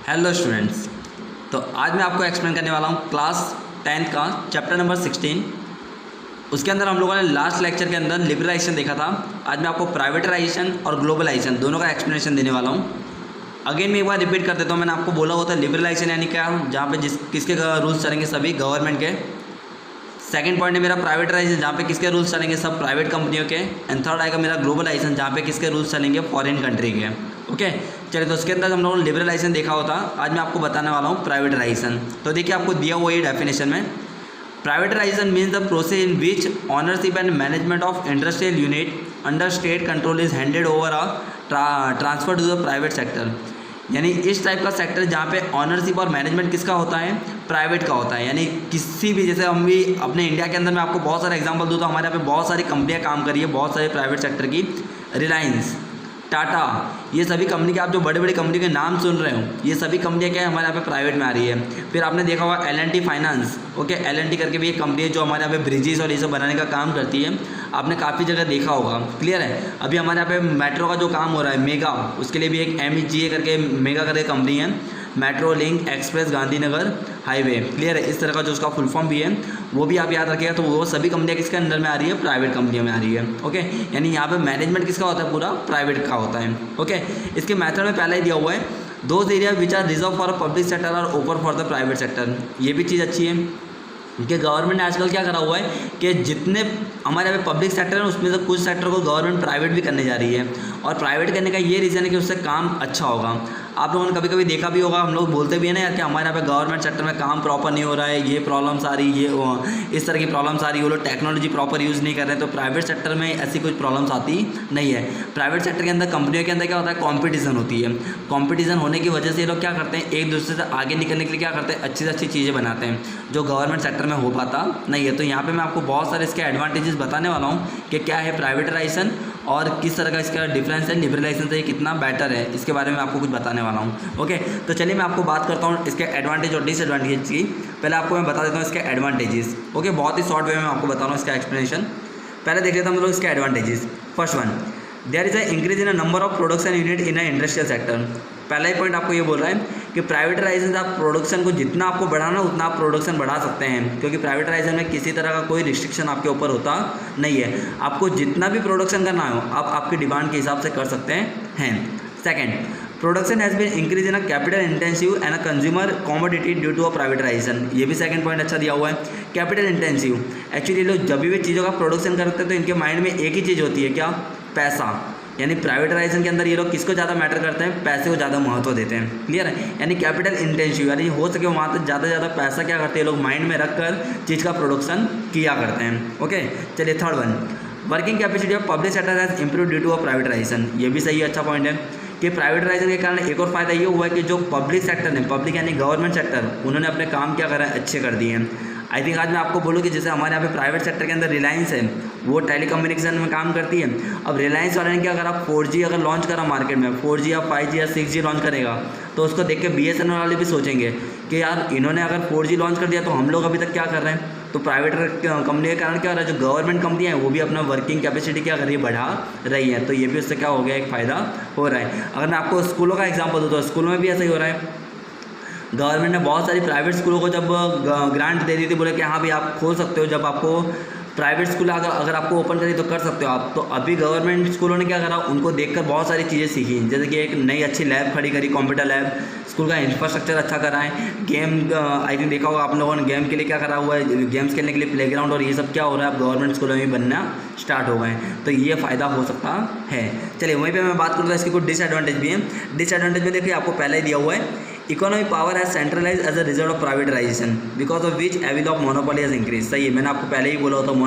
Hello students. तो आज मैं आपको एक्सप्लेन करने वाला हूँ क्लास 10th का चैप्टर नंबर 16। उसके अंदर हम लोगों ने लास्ट लेक्चर के अंदर लिबरलाइजेशन देखा था। आज मैं आपको प्राइवेटाइजेशन और ग्लोबलाइजेशन दोनों का एक्सप्लेनेशन देने वाला हूँ। अगेन मैं एक बार रिपीट कर देता हूँ। मैंने आपको बोला होता है लिबरलाइजेशन यानी क्या, जहाँ पे किसके रूल्स चलेंगे, सभी गवर्नमेंट के। सेकंड पॉइंट है मेरा प्राइवेटाइजेशन, जहाँ पे किसके रूल्स चलेंगे, सब प्राइवेट कंपनियों के। एंड थर्ड आएगा मेरा ग्लोबलाइजेशन, जहाँ पे किसके रूल्स चलेंगे, फॉरेन कंट्री के। ओके चलिए, तो उसके अंदर हम लोगों ने लिबरलाइजेशन देखा होता। आज मैं आपको बताने वाला हूँ प्राइवेटाइजेशन। तो देखिए आपको दिया हुआ ये डेफिनेशन में, privatisation means the process in which ownership and management of industrial unit under state control is handed over a transfer to the private sector. यानी इस टाइप का सेक्टर जहाँ पे ऑनरशिप और मैनेजमेंट किसका होता है, प्राइवेट का होता है। यानी किसी भी, जैसे हम भी अपने इंडिया के अंदर मैं आपको बहुत सारे एग्जांपल दूँ तो हमारे यहाँ पे बहुत सारी कंपनियाँ काम करी है, बहुत सारे प्राइवेट सेक्टर की। रिलायंस, टाटा, ये सभी कंपनी के आप जो बड़े बड़े कंपनी के नाम सुन रहे हो, ये सभी कंपनियाँ क्या है, हमारे यहाँ पे प्राइवेट में आ रही है। फिर आपने देखा होगा L&T फाइनेंस, ओके, L&T करके भी एक कंपनी है जो हमारे यहाँ पे ब्रिजेस और ये सब बनाने का काम करती है। आपने काफ़ी जगह देखा होगा, क्लियर है। अभी हमारे यहाँ पे मेट्रो का जो काम हो रहा है, मेगा, उसके लिए भी एक MEGA करके मेगा करके कंपनी है, metro link express Gandhinagar highway, clear है। इस तरह का जो उसका फुल फॉर्म भी है वो भी आप याद रखिएगा। तो वो सभी कंपनियाँ किसके अंदर में आ रही है, प्राइवेट कंपनियों में आ रही है। ओके, यानी यहाँ पे मैनेजमेंट किसका होता है, पूरा प्राइवेट का होता है। ओके, इसके मेथड में पहले ही दिया हुआ है, those area which are reserve for public sector और open for the private sector. ये भी चीज़ अच्छी है कि गवर्नमेंट ने आजकल क्या करा हुआ है कि जितने हमारे यहाँ पे पब्लिक सेक्टर है उसमें से कुछ सेक्टर को गवर्नमेंट प्राइवेट भी करने जा रही है। और प्राइवेट करने का ये रीज़न है कि उससे काम अच्छा होगा। आप लोगों ने कभी कभी देखा भी होगा, हम लोग बोलते भी है ना यार कि हमारे यहाँ पे गवर्नमेंट सेक्टर में काम प्रॉपर नहीं हो रहा है, ये प्रॉब्लम्स आ रही, ये इस तरह की प्रॉब्लम्स आ रही है, वो लोग टेक्नोलॉजी प्रॉपर यूज़ नहीं कर रहे हैं। तो प्राइवेट सेक्टर में ऐसी कुछ प्रॉब्लम्स आती नहीं है। प्राइवेट सेक्टर के अंदर कंपनियों के अंदर क्या होता है, कॉम्पिटिशन होती है। कॉम्पिटिशन होने की वजह से ये लोग क्या करते हैं, एक दूसरे से आगे निकलने के लिए क्या करते हैं, अच्छी से अच्छी चीज़ें बनाते हैं जो गवर्नमेंट सेक्टर में हो पाता नहीं है। तो यहाँ पे मैं आपको बहुत सारे इसके एडवांटेजेस बताने वाला हूँ कि क्या है प्राइवेटाइजेशन और किस तरह का इसका डिफरेंस है लिबरलाइजेशन से, ये कितना बेटर है, इसके बारे में आपको कुछ बताने वाला हूँ। ओके, तो चलिए मैं आपको बात करता हूँ इसके एडवांटेज और डिसएडवांटेज की। पहले आपको मैं बता देता हूँ इसके एडवांटेजेस। ओके, बहुत ही शॉर्ट वे में आपको बता रहा हूँ इसका एक्सप्लेनेशन। पहले देख लेते हैं हम लोग इसके advantages. First one, there is a increase in a number of production unit in a industrial sector. पहला ही पॉइंट आपको ये बोल रहा है कि प्राइवेटाइजेशन से आप प्रोडक्शन को जितना आपको बढ़ाना उतना आप प्रोडक्शन बढ़ा सकते हैं, क्योंकि प्राइवेटाइजेशन में किसी तरह का कोई रिस्ट्रिक्शन आपके ऊपर होता नहीं है। आपको जितना भी प्रोडक्शन करना हो आप आपकी डिमांड के हिसाब से कर सकते हैं। Second, production has been increase in a capital intensive and a consumer commodity due to a privatisation. ये भी सेकंड पॉइंट अच्छा दिया हुआ है, कैपिटल इंटेंसिव। एक्चुअली लोग जब भी चीज़ों का प्रोडक्शन करते हैं तो इनके माइंड में एक ही चीज़ होती है, क्या, पैसा। यानी प्राइवेटाइजेशन के अंदर ये लोग किसको ज़्यादा मैटर करते हैं, पैसे को ज़्यादा महत्व देते हैं, क्लियर है। यानी कैपिटल इंटेंसिव, यानी हो सके वहाँ तक ज़्यादा से ज़्यादा पैसा क्या करते हैं लोग माइंड में रखकर चीज़ का प्रोडक्शन किया करते हैं। ओके चलिए, third one, working capacity of public sector has improve due to a privatisation. ये भी सही अच्छा पॉइंट है कि प्राइवेटाइजेशन के कारण एक और फायदा ये हुआ है कि जो पब्लिक सेक्टर है, पब्लिक यानी गवर्नमेंट सेक्टर, उन्होंने अपने काम क्या करा है, अच्छे कर दिए हैं। आई थिंक आज मैं आपको बोलूँ कि जैसे हमारे यहाँ पे प्राइवेट सेक्टर के अंदर रिलायंस है, वो टेलीकम्युनिकेशन में काम करती है। अब रिलायंस वाले ने क्या करा, 4G अगर लॉन्च करा मार्केट में, 4G या 5G या 6G लॉन्च करेगा, तो उसको देख के BSNL वाले भी सोचेंगे कि यार इन्होंने अगर 4G लॉन्च कर दिया तो हम लोग अभी तक क्या कर रहे हैं। तो प्राइवेट कंपनी के कारण क्या हो रहा है, जो गवर्नमेंट कंपनी है वो भी अपना वर्किंग कैपेसिटी क्या कर रही है, बढ़ा रही है। तो ये भी उससे क्या हो गया, एक फ़ायदा हो रहा है। अगर मैं आपको स्कूलों का एग्जाम्पल दूँ तो स्कूलों में भी ऐसा ही हो रहा है। गवर्नमेंट ने बहुत सारी प्राइवेट स्कूलों को जब ग्रांट दे दी थी, बोले कि हाँ भी आप खोल सकते हो, जब आपको प्राइवेट स्कूल अगर आपको ओपन करी तो कर सकते हो आप। तो अभी गवर्नमेंट स्कूलों ने क्या करा, उनको देखकर बहुत सारी चीज़ें सीखी, जैसे कि एक नई अच्छी लैब खड़ी करी, कंप्यूटर लैब, स्कूल का इंफ्रास्ट्रक्चर अच्छा करा है। गेम, आई थिंक देखा होगा आप लोगों ने, गेम के लिए क्या करा हुआ है, गेम्स खेलने के लिए प्लेग्राउंड और ये सब क्या हो रहा है, अब गवर्नमेंट स्कूलों में बनना स्टार्ट हो गए हैं। तो ये फ़ायदा हो सकता है। चलिए वहीं पर मैं बात करूँ तो इसकी कुछ डिसएडवांटेज भी है। डिसएडवांटेज में देखिए आपको पहले ही दिया हुआ है, economic power has centralise as a result of privatisation because of which evil of monopoly has increase. सही है, मैंने आपको पहले ही बोला होता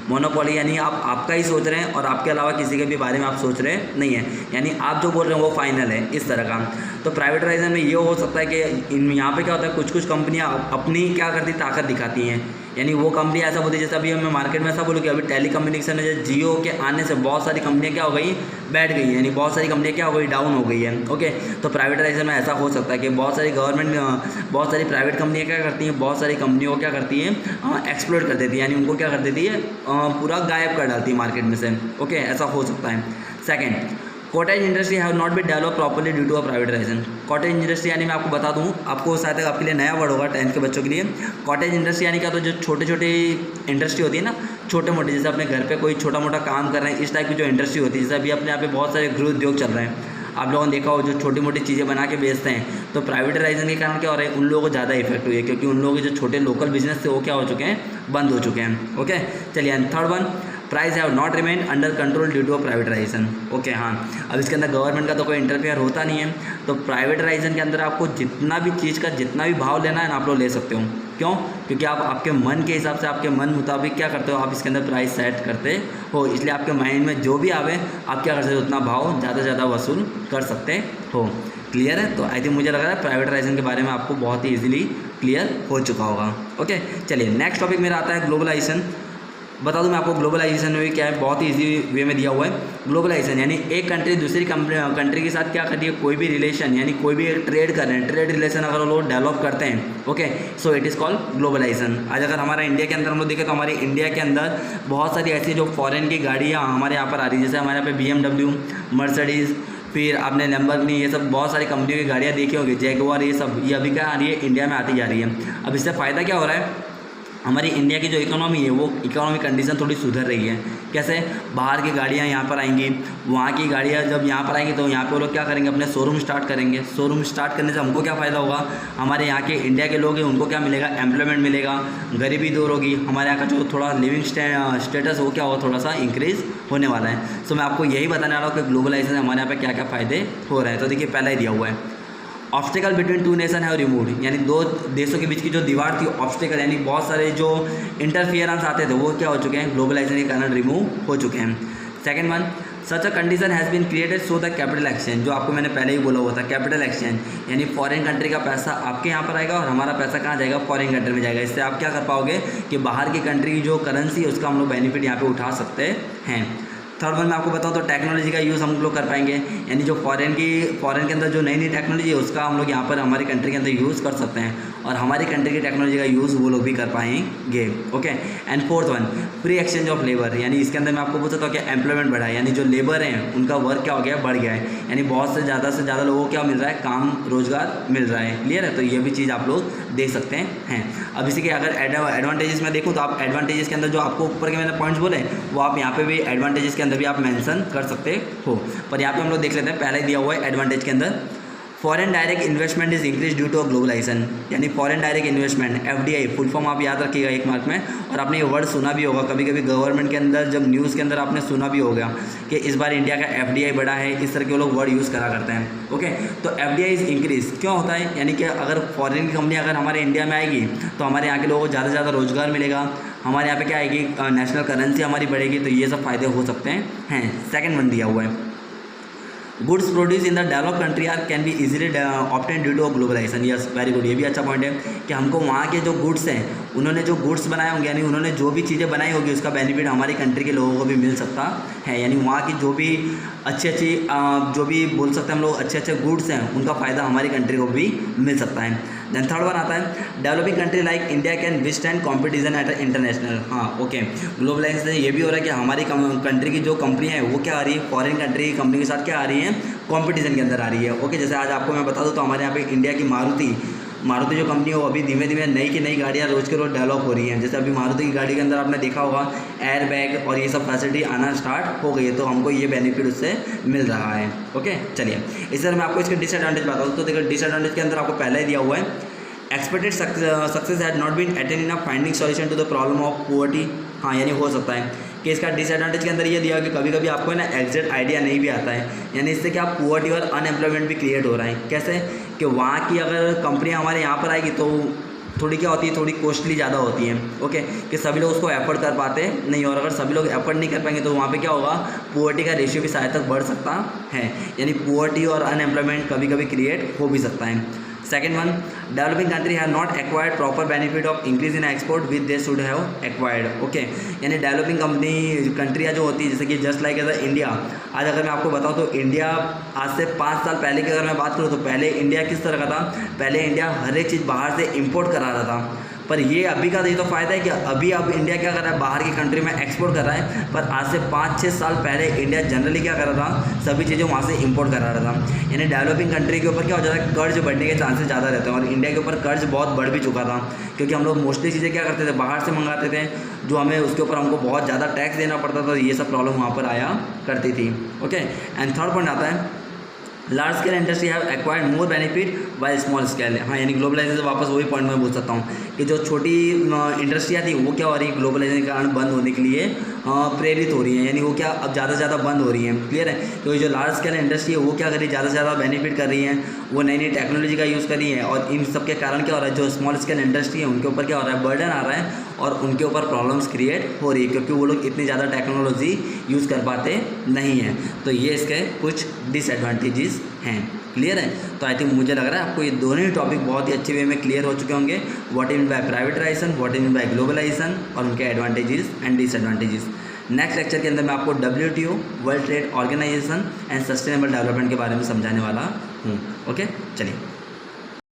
मोनोपोली यानी आप आपका ही सोच रहे हैं और आपके अलावा किसी के भी बारे में आप सोच रहे नहीं है, यानी आप जो बोल रहे हैं वो फाइनल है, इस तरह का। तो प्राइवेटाइजेशन में ये हो सकता है कि यहाँ पे क्या होता है, कुछ कुछ कंपनियाँ अपनी क्या करती ताकत दिखाती हैं। यानी वो कंपनी ऐसा बोलती है, जैसे अभी हमें मार्केट में ऐसा बोलो कि अभी टेलीकम्युनिकेशन में जियो के आने से बहुत सारी कंपनियाँ क्या हो गई, बैठ गई, यानी बहुत सारी कंपनियाँ क्या हो गई, डाउन हो गई है। ओके, तो प्राइवेटाइजेशन में ऐसा हो सकता है कि बहुत सारी बहुत सारी प्राइवेट कंपनियाँ क्या करती हैं, बहुत सारी कंपनियों को क्या करती हैं, एक्सप्लोर कर देती है, यानी उनको क्या कर देती है, पूरा गायब कर डालती है मार्केट में से। ओके, ऐसा हो सकता है। Second, cottage industry have not been develop properly due to a privatisation. Cottage industry यानी मैं आपको बता दूं, आपको शायद आपके लिए नया वर्ड होगा 10th के बच्चों के लिए। कॉटेज इंडस्ट्री यानी क्या, तो जो छोटे छोटे इंडस्ट्री होती है ना, छोटे मोटे, जैसे अपने घर पे कोई छोटा मोटा काम कर रहे हैं, इस टाइप की जो इंडस्ट्री होती है, जैसे अभी अपने यहाँ पे बहुत सारे गृह उद्योग चल रहे हैं, आप लोगों ने देखा हो, जो छोटी मोटी चीज़ें बना के बेचते हैं, तो प्राइवेटाइजेशन के कारण क्या हो रहा है, उन लोगों को ज़्यादा इफेक्ट हुई है, क्योंकि उन लोगों के जो छोटे लोकल बिजनेस थे वो क्या हो चुके हैं, बंद हो चुके हैं। ओके, चलिए and third one, price have not remain under control due to a privatisation. Okay, हाँ, अब इसके अंदर गवर्नमेंट का तो कोई इंटरफेयर होता नहीं है, तो प्राइवेटाइजेशन के अंदर आपको जितना भी चीज़ का जितना भी भाव लेना है ना, आप लोग ले सकते हो। क्यों? क्योंकि आप आपके मन के हिसाब से, आपके मन मुताबिक क्या करते हो, आप इसके अंदर प्राइस सेट करते हो, इसलिए आपके माइंड में जो भी आवे आप क्या कर सकते हो, उतना भाव ज़्यादा से ज़्यादा वसूल कर सकते हो। क्लियर है? तो आई थिंक मुझे लग रहा है प्राइवेटाइजेशन के बारे में आपको बहुत ही ईजिली क्लियर हो चुका होगा। ओके, चलिए नेक्स्ट टॉपिक मेरा आता है ग्लोबलाइजेशन। बता दूं मैं आपको ग्लोबलाइजेशन में क्या है, बहुत ही इजी वे में दिया हुआ है। ग्लोबलाइजेशन यानी एक कंट्री दूसरी कंट्री के साथ क्या करती है, कोई भी रिलेशन यानी कोई भी ट्रेड कर रहे हैं, ट्रेड रिलेशन अगर वो लोग डेवलप करते हैं, okay, so it is called globalisation. आज अगर हमारा इंडिया के अंदर हम लोग देखें तो हमारे इंडिया के अंदर बहुत सारी ऐसी जो फॉरेन की गाड़ियाँ हमारे यहाँ पर आ रही है, जैसे हमारे यहाँ पे BMW, मर्सिडीज़, फिर आपने लैम्बोर्गिनी, ये सब बहुत सारी कंपनियों की गाड़ियाँ देखी होगी, जैगुआर, ये सब, ये अभी क्या आ रही है, इंडिया में आती जा रही है। अब इससे फ़ायदा क्या हो रहा है, हमारी इंडिया की जो इकोनॉमी है वो इकोनॉमिक कंडीशन थोड़ी सुधर रही है। कैसे? बाहर की गाड़ियाँ यहाँ पर आएंगी, वहाँ की गाड़ियाँ जब यहाँ पर आएंगी तो यहाँ पे वो लोग क्या करेंगे, अपने शोरूम स्टार्ट करेंगे। शोरूम स्टार्ट करने से हमको क्या फ़ायदा होगा, हमारे यहाँ के इंडिया के लोग हैं उनको क्या मिलेगा, एम्प्लॉयमेंट मिलेगा, गरीबी दूर होगी, हमारे यहाँ का जो थोड़ा लिविंग स्टेटस वो क्या होगा, थोड़ा सा इंक्रीज़ होने वाला है। सो मैं आपको यही बताने वाला हूँ कि ग्लोबलाइजेशन से हमारे यहाँ पर क्या क्या फ़ायदे हो रहे हैं। तो देखिए पहला ही दिया हुआ है, obstacle between two nation have removed, यानी दो देशों के बीच की जो दीवार थी, ऑब्स्टिकल यानी बहुत सारे जो इंटरफियरेंस आते थे वो क्या हो चुके हैं, ग्लोबलाइजेशन के कारण रिमूव हो चुके हैं। Second one, such a condition has been created so the capital exchange, जो आपको मैंने पहले ही बोला हुआ था, कैपिटल एक्सचेंज यानी फॉरेन कंट्री का पैसा आपके यहाँ पर आएगा और हमारा पैसा कहाँ जाएगा, फॉरेन कंट्री में जाएगा। इससे आप क्या कर पाओगे कि बाहर की कंट्री की जो करेंसी है उसका हम लोग बेनिफिट यहाँ पे उठा सकते हैं। थर्ड वन मैं आपको बताऊं तो टेक्नोलॉजी का यूज़ हम लोग कर पाएंगे, यानी जो फॉरेन के अंदर जो नई नई टेक्नोलॉजी है उसका हम लोग यहाँ पर हमारी कंट्री के अंदर यूज़ कर सकते हैं और हमारी कंट्री की टेक्नोलॉजी का यूज़ वो लोग भी कर पाएंगे। Okay, and fourth one, free exchange of labour, यानी इसके अंदर मैं आपको पूछ सकता हूँ कि एम्प्लॉयमेंट बढ़ा है, यानी जो लेबर हैं उनका वर्क क्या हो गया, बढ़ गया है, यानी बहुत से ज़्यादा लोगों को क्या मिल रहा है, काम रोजगार मिल रहा है। क्लियर है? तो ये भी चीज़ आप लोग देख सकते हैं। अब इसी के अगर एडवांटेजेस में देखूँ तो आप एडवांटेजेस के अंदर जो आपको ऊपर के मैंने पॉइंट्स बोले वो आप यहाँ पे भी एडवांटेजेस के अंदर भी आप मेंशन कर सकते हो। पर यहाँ पे हम लोग देख लेते हैं, पहले दिया हुआ है एडवांटेज के अंदर, foreign direct investment is increase due to globalization, यानी foreign direct investment FDI full form आप याद रखिएगा एक मार्क में, और आपने ये वर्ड सुना भी होगा कभी कभी गवर्नमेंट के अंदर, जब न्यूज़ के अंदर आपने सुना भी होगा कि इस बार इंडिया का FDI बढ़ा है, इस तरह के वो लोग वर्ड यूज़ करा करते हैं। ओके, तो FDI इज इंक्रीज क्यों होता है, यानी कि अगर फॉरेन की कंपनी अगर हमारे इंडिया में आएगी तो हमारे यहाँ के लोगों को ज़्यादा से ज़्यादा रोजगार मिलेगा, हमारे यहाँ पे क्या आएगी, नेशनल करेंसी हमारी बढ़ेगी, तो ये सब फायदे हो सकते हैं। सेकंड वन दिया हुआ है, goods produce in the develop country are can be easily obtain due to globalisation. Yes, very good, ये भी अच्छा पॉइंट है कि हमको वहाँ के जो गुड्स हैं, उन्होंने जो गुड्स बनाए होंगे, यानी उन्होंने जो भी चीज़ें बनाई होगी उसका बेनिफिट हमारी कंट्री के लोगों को भी मिल सकता है, यानी वहाँ की जो भी अच्छी जो भी बोल सकते हैं हम लोग अच्छे गुड्स हैं उनका फ़ायदा हमारी कंट्री को भी मिल सकता है। देन थर्ड वन आता है, developing country like India can withstand competition eight international. हाँ, ओके, ग्लोबलाइजेशन से ये भी हो रहा है कि हमारी कंट्री की जो कंपनी है वो क्या आ रही है, फॉरेन कंट्री की कंपनी के साथ क्या आ रही है, कंपटीशन के अंदर आ रही है। ओके, जैसे आज आपको मैं बता दूँ तो हमारे यहाँ पे इंडिया की मारुति जो कंपनी है वो अभी धीमे धीमे नई की नई गाड़ियाँ रोज़ के रोज़ डेवलप हो रही हैं। जैसे अभी मारुति की गाड़ी के अंदर आपने देखा होगा एयर बैग और ये सब फैसिलिटी आना स्टार्ट हो गई है, तो हमको ये बेनिफिट उससे मिल रहा है। ओके, चलिए इस तरह मैं आपको इसके डिसएडवांटेज बताऊँ तो देखो, डिसएडवांटेज के अंदर आपको पहले ही दिया हुआ है, expected success had not been attain in finding solution to the problem of poverty. हाँ, यानी हो सकता है कि इसका डिसएडवांटेज के अंदर ये दिया कि कभी कभी आपको ना एग्जैक्ट आइडिया नहीं भी आता है, यानी इससे क्या पुअर्टी और अनएम्प्लॉयमेंट भी क्रिएट हो रहा है। कैसे कि वहाँ की अगर कंपनियाँ हमारे यहाँ पर आएगी तो थोड़ी क्या होती है, थोड़ी कॉस्टली ज़्यादा होती है। ओके, कि सभी लोग उसको एफर्ड कर पाते नहीं, और अगर सभी लोग एफर्ड नहीं कर पाएंगे तो वहाँ पे क्या होगा, पुअर्टी का रेशियो भी शायद तक बढ़ सकता है, यानी पुअर्टी और अनएम्प्लॉयमेंट कभी कभी क्रिएट हो भी सकता है। Second one, developing country have not acquired proper benefit of increase in export which they should have acquired. Okay, यानी डेवलपिंग कंट्रियाँ जो होती है, जैसे कि जस्ट लाइक एज इंडिया, आज अगर मैं आपको बताऊं तो इंडिया आज से 5 साल पहले की अगर मैं बात करूं तो पहले इंडिया किस तरह का था, पहले इंडिया हर एक चीज़ बाहर से इम्पोर्ट करा रहा था, पर ये अभी का ये तो फ़ायदा है कि अभी अब इंडिया क्या कर रहा है, बाहर की कंट्री में एक्सपोर्ट कर रहा है, पर आज से 5-6 साल पहले इंडिया जनरली क्या कर रहा था, सभी चीज़ें वहाँ से इंपोर्ट करा रहा था। यानी डेवलपिंग कंट्री के ऊपर क्या हो जाता है, कर्ज बढ़ने के चांसेस ज़्यादा रहते हैं, और इंडिया के ऊपर कर्ज बहुत बढ़ भी चुका था, क्योंकि हम लोग मोस्टली चीज़ें क्या करते थे, बाहर से मंगाते थे, जो हमें उसके ऊपर हमको बहुत ज़्यादा टैक्स देना पड़ता था, ये सब प्रॉब्लम वहाँ पर आया करती थी। ओके, एंड थर्ड पॉइंट आता है, large scale industry have acquired more benefit by small scale. हाँ, यानी ग्लोबलाइजेशन, वापस वही पॉइंट मैं बोल सकता हूँ कि जो छोटी इंडस्ट्रियाँ थी वो क्या हो रही है, ग्लोबलाइजेशन के कारण बंद होने के लिए प्रेरित हो रही है, यानी वो क्या अब ज़्यादा से ज़्यादा बंद हो रही है। क्लियर है, क्योंकि जो लार्ज स्केल इंडस्ट्री है वो क्या कर रही है, ज़्यादा से ज़्यादा बेनिफिट कर रही है, वो नई नई टेक्नोलॉजी का यूज़ कर रही है, और इन सब के कारण क्या हो रहा है, जो स्मॉल स्केल इंडस्ट्री है उनके ऊपर क्या हो रहा है, बर्डन आ रहा है, और उनके ऊपर प्रॉब्लम्स क्रिएट हो रही है, क्योंकि वो लोग इतनी ज़्यादा टेक्नोलॉजी यूज़ कर पाते नहीं हैं। तो ये इसके कुछ डिसएडवांटेजेस हैं। क्लियर है, तो आई थिंक मुझे लग रहा है आपको ये दोनों ही टॉपिक बहुत ही अच्छे वे में क्लियर हो चुके होंगे, what is mean by privatisation, what is mean by globalisation, और उनके advantages and disadvantages. Next lecture के अंदर मैं आपको WTO, world trade organisation and sustainable development के बारे में समझाने वाला हूँ। ओके, चलिए।